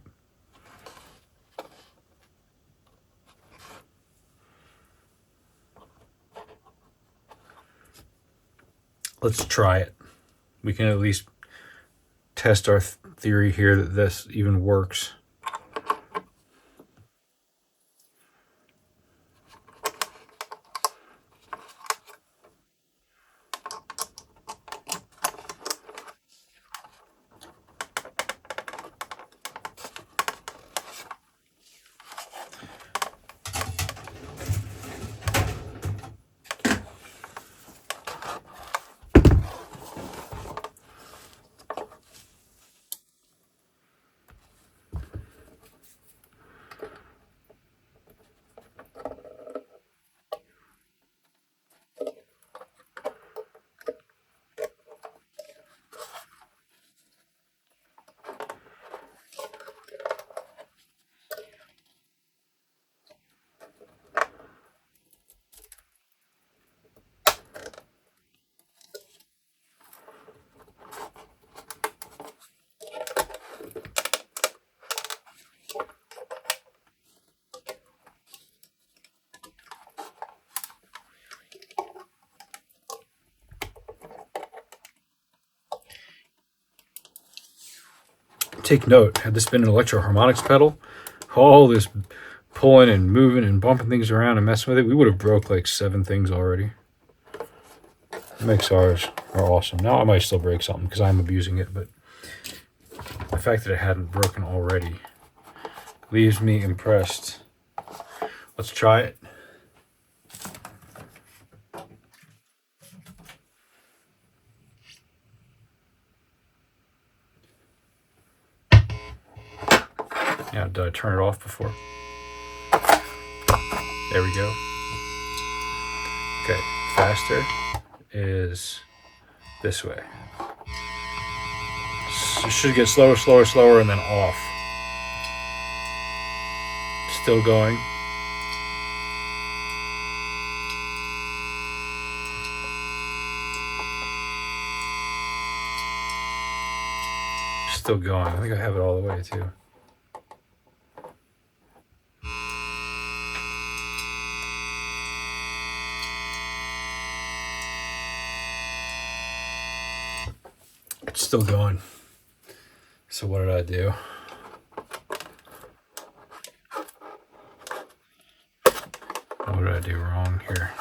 Let's try it. We can at least test our theory here that this even works. Take note, had this been an Electro-Harmonix pedal, all this pulling and moving and bumping things around and messing with it, we would have broke like 7 things already. MXRs are awesome. Now I might still break something because I'm abusing it, but the fact that it hadn't broken already leaves me impressed. Let's try it. Now, did I turn it off before? There we go. Okay, faster is this way. So you should get slower, slower, slower, and then off. Still going. Still going. I think I have it all the way too. It's still going. So what did I do? What did I do wrong here?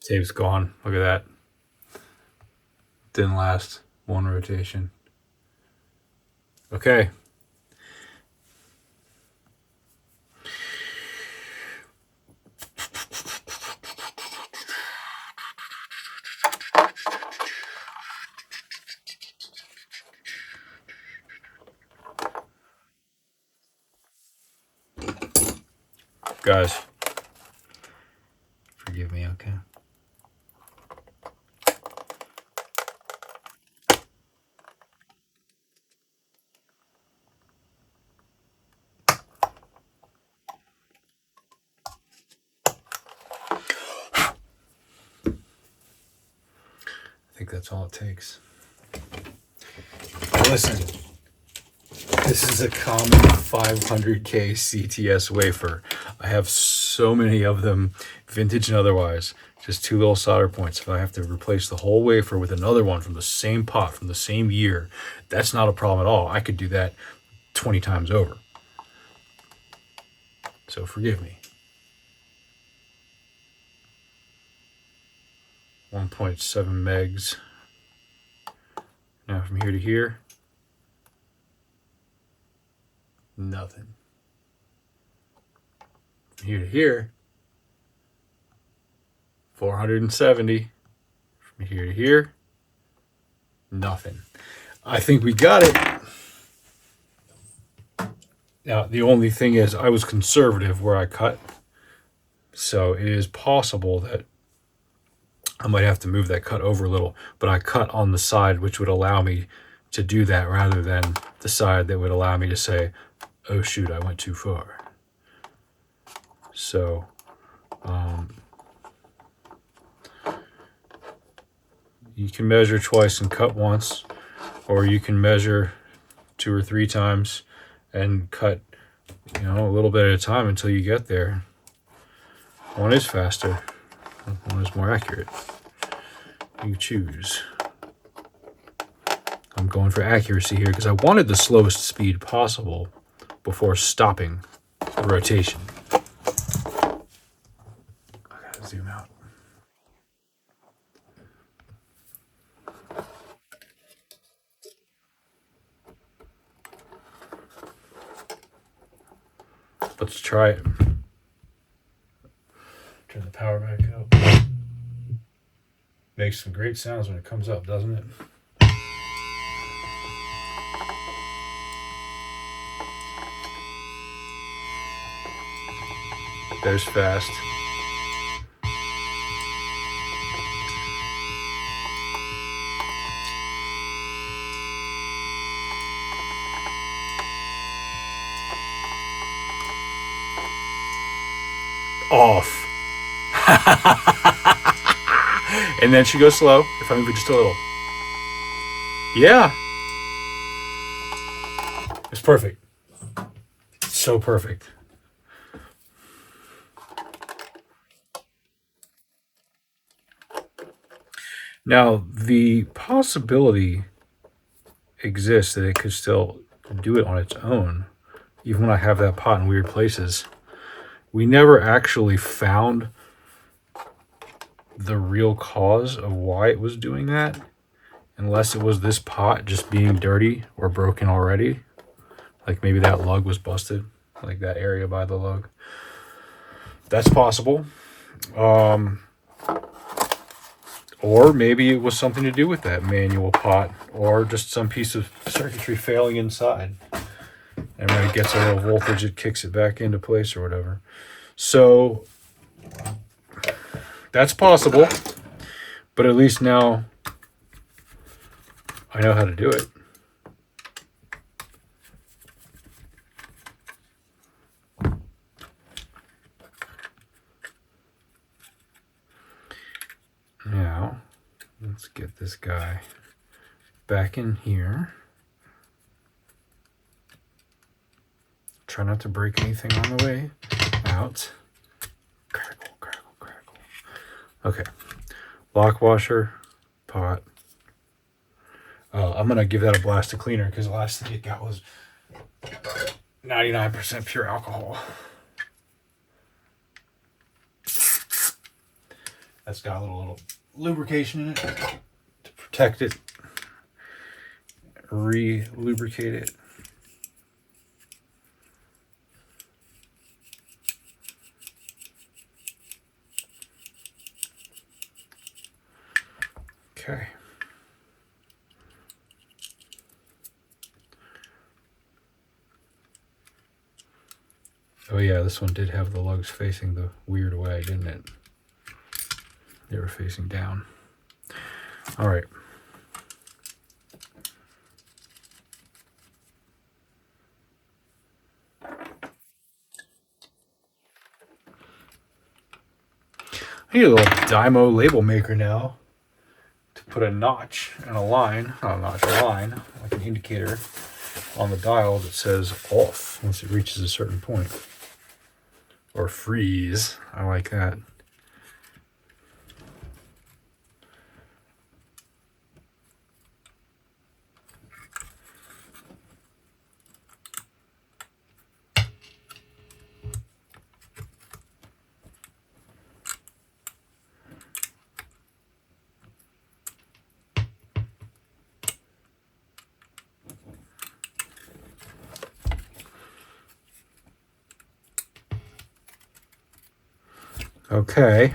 Tape's gone. Look at that. Didn't last one rotation. Okay. Guys, forgive me, okay? I think that's all it takes. Listen, this is a common 500K CTS wafer. I have so many of them, vintage and otherwise. Just 2 little solder points. If I have to replace the whole wafer with another one from the same pot, from the same year, that's not a problem at all. I could do that 20 times over. So forgive me. 1.7 megs. Now from here to here, nothing. From here to here, 470. From here to here, nothing. I think we got it. Now, the only thing is I was conservative where I cut. So it is possible that I might have to move that cut over a little, but I cut on the side which would allow me to do that rather than the side that would allow me to say, oh shoot, I went too far. So, you can measure twice and cut once, or you can measure 2 or 3 times and cut, a little bit at a time until you get there. One is faster, one is more accurate. You choose. I'm going for accuracy here because I wanted the slowest speed possible before stopping the rotation. I gotta zoom out. Let's try it. Turn the power back up. Makes some great sounds when it comes up, doesn't it? There's fast. Off. And then she goes slow if I move it just a little. Yeah. It's perfect. So perfect. Now, the possibility exists that it could still do it on its own, even when I have that pot in weird places. We never actually found the real cause of why it was doing that, unless it was this pot just being dirty or broken already. Like maybe that lug was busted, like that area by the lug. That's possible. Or maybe it was something to do with that manual pot, or just some piece of circuitry failing inside. And when it gets a little voltage, it kicks it back into place or whatever. So that's possible, but at least now I know how to do it. Let's get this guy back in here. Try not to break anything on the way out. Crackle, crackle, crackle. Okay. Lock washer, pot. I'm going to give that a blast of cleaner because the last thing it got was 99% pure alcohol. That's got a little lubrication in it to protect it, re-lubricate it. Okay. Oh yeah, this one did have the lugs facing the weird way, didn't it? They were facing down. All right. I need a little Dymo label maker now to put a notch and a line, not a notch, a line, like an indicator on the dial that says off once it reaches a certain point. Or freeze. I like that. Okay.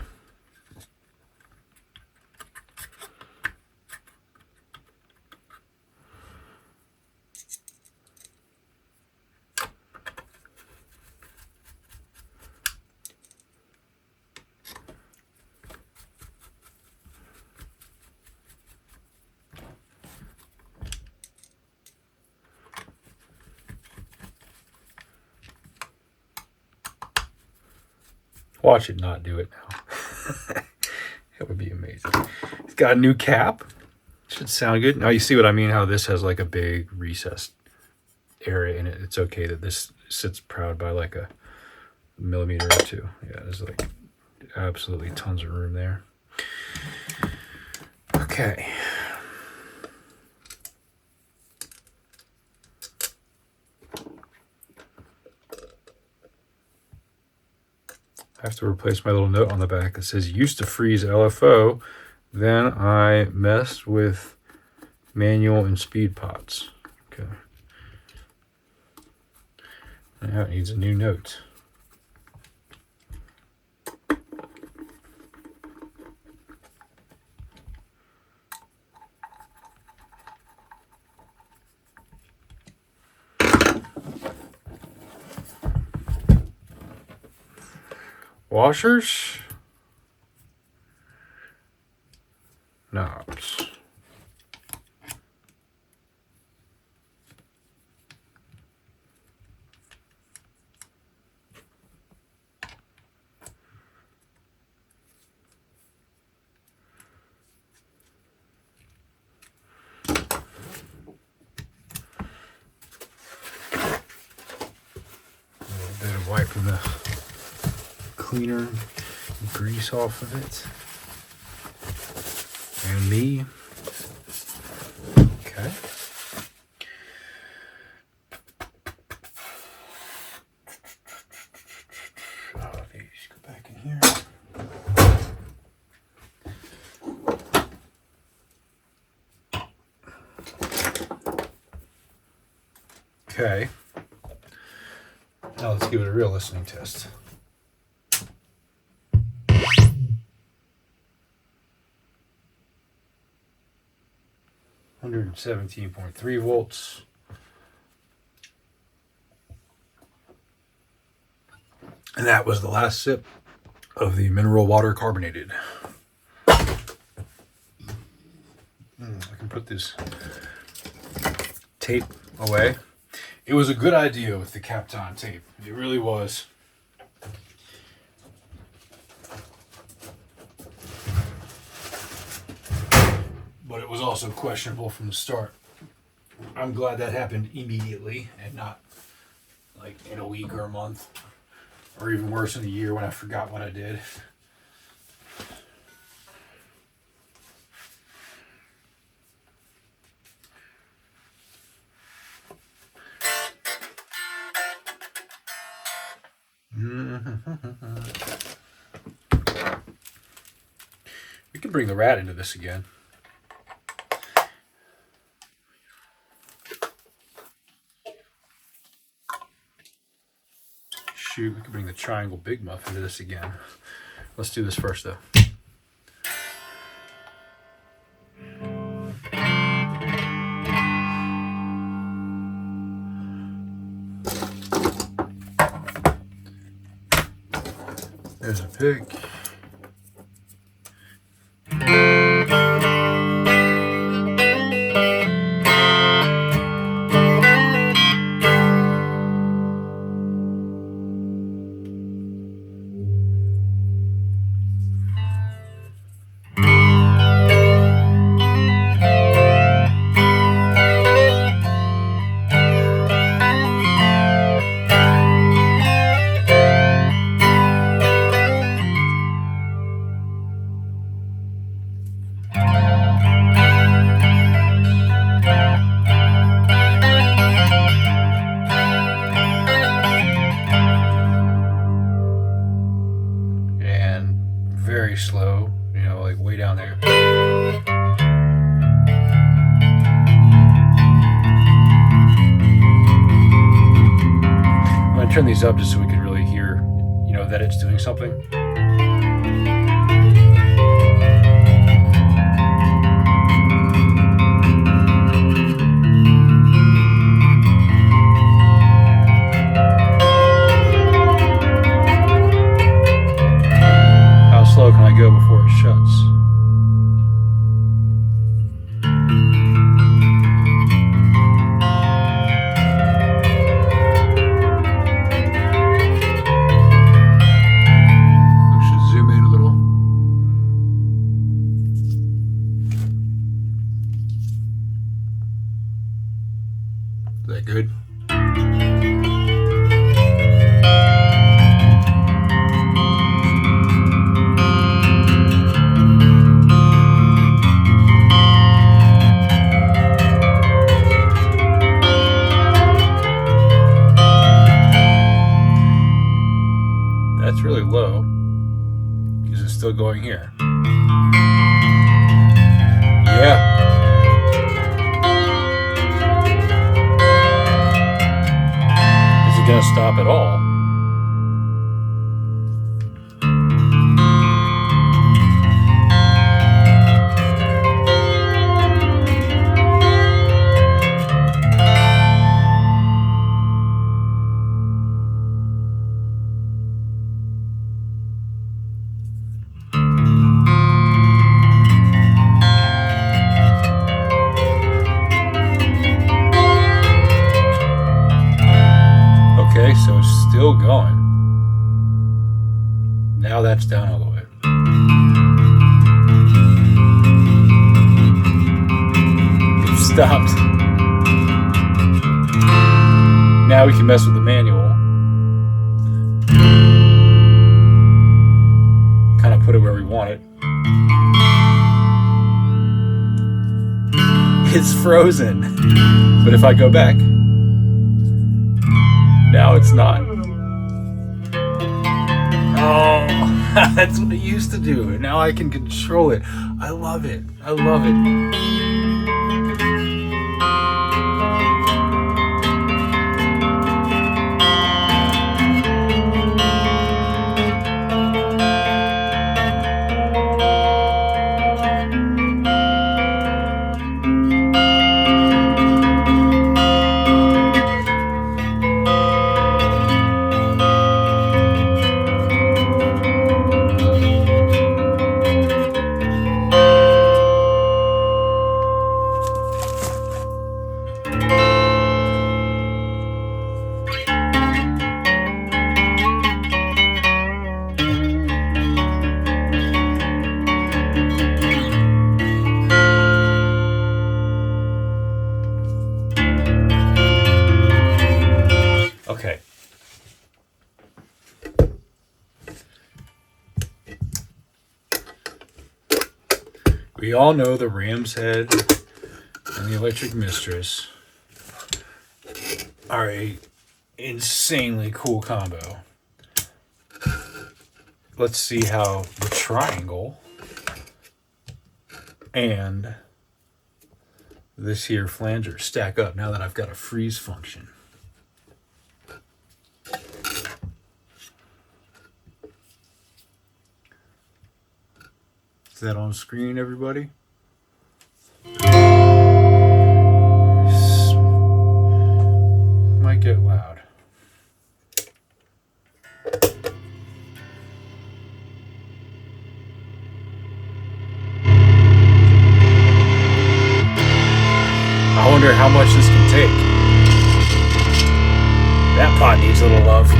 Watch it not do it now. That would be amazing. It's got a new cap. Should sound good. Now you see what I mean, how this has like a big recessed area in it. It's okay that this sits proud by like a millimeter or two. Yeah, there's like absolutely tons of room there. Okay. I have to replace my little note on the back that says used to freeze LFO, then I messed with manual and speed pots. Okay. Now it needs a new note. Washers, knobs. A little bit of wiping the cleaner grease off of it. And me. Okay. Oh, these go back in here. Okay. Now let's give it a real listening test. 117.3 volts. And that was the last sip of the mineral water carbonated. I can put this tape away. It was a good idea with the Kapton tape. It really was. but it was also questionable from the start. I'm glad that happened immediately and not like in a week or a month, or even worse, in a year when I forgot what I did. We can bring the rat into this again. Shoot, we could bring the triangle big muff into this again. Let's do this first though. There's a pig. Very slow, you know, like way down there. I'm gonna turn these up just so we can really hear, you know, that it's doing something. Slow can I go before it shuts? We should zoom in a little. Is that good? That's really low because it's still going here. Yeah. Is it going to stop at all? Okay, so it's still going. Now that's down all the way. It stopped. Now we can mess with the manual. Kind of put it where we want it. It's frozen. But if I go back, now it's not. Oh, that's what it used to do. And now I can control it. I love it. I love it. We all know the Ram's Head and the Electric Mistress are a insanely cool combo. Let's see how the triangle and this here flanger stack up now that I've got a freeze function. Is that on screen, everybody? Might get loud. I wonder how much this can take. That pot needs a little love.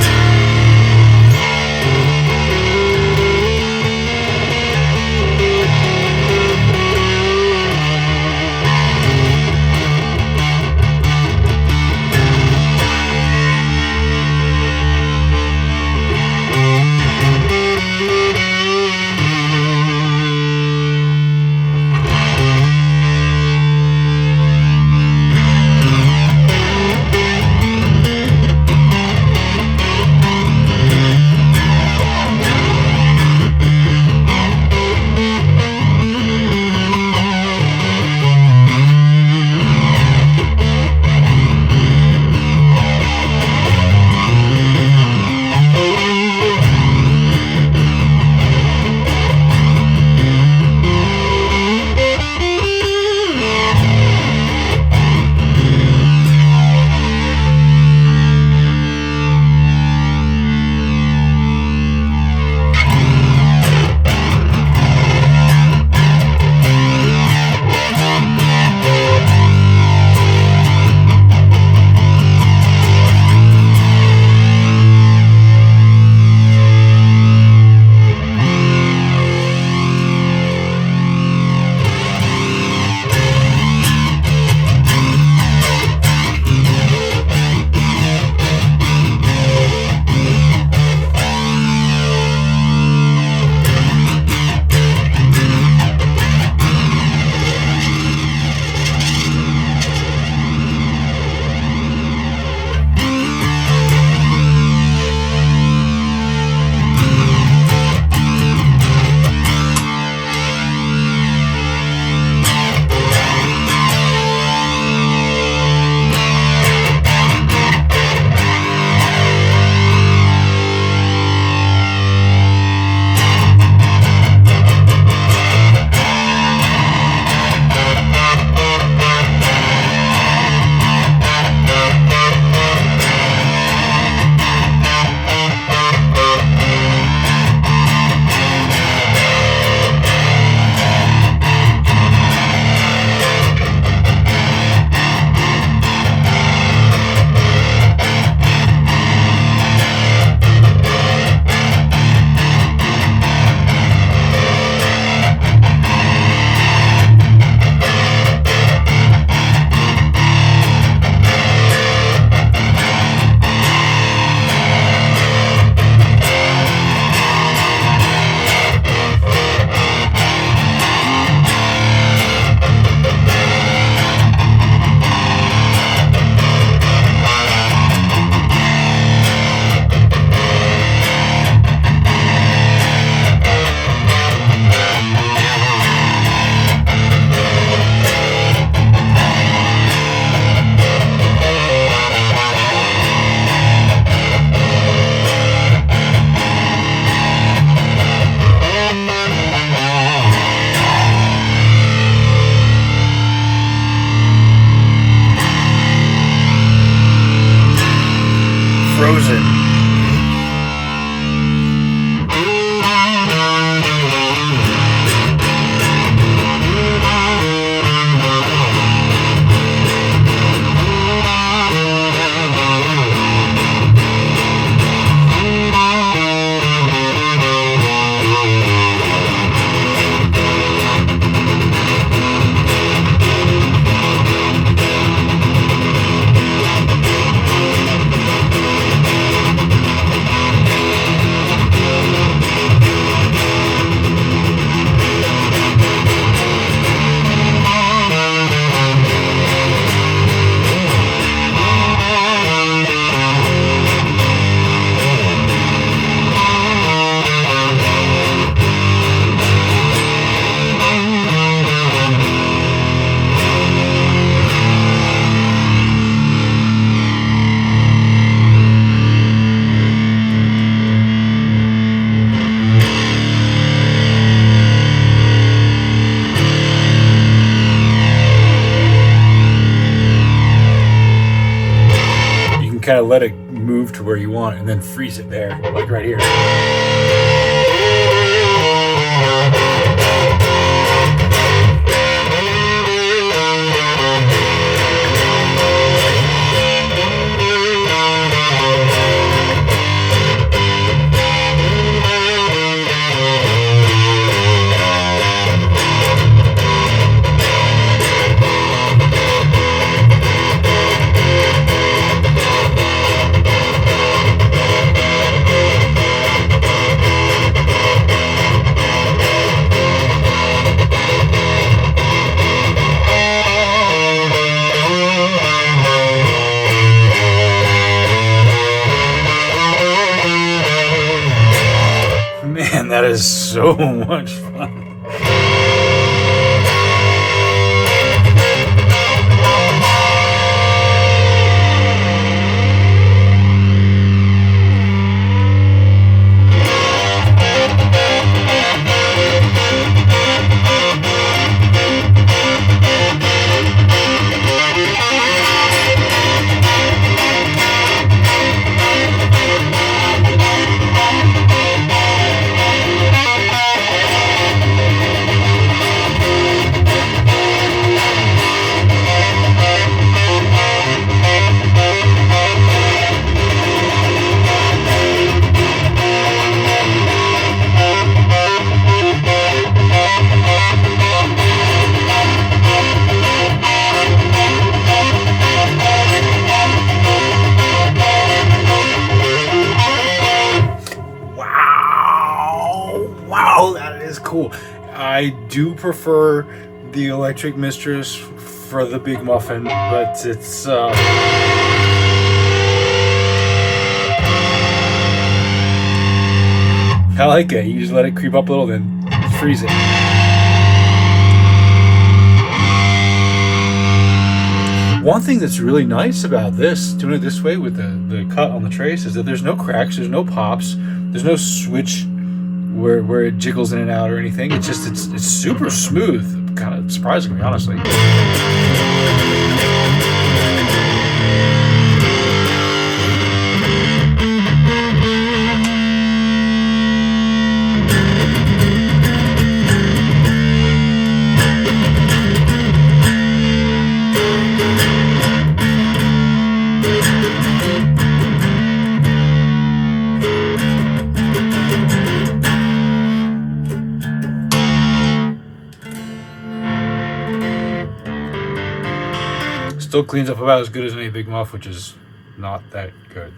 move to where you want and then freeze it there, like right here. Man, that is so much fun. Wow, that is cool. I do prefer the Electric Mistress for the Big Muffin, but it's I like it. You just let it creep up a little, then freeze it. One thing that's really nice about this, doing it this way with the cut on the trace, is that there's no cracks, there's no pops, there's no switch where it jiggles in and out or anything. It's just it's super smooth, kind of surprising me, honestly. Still cleans up about as good as any Big Muff, which is not that good.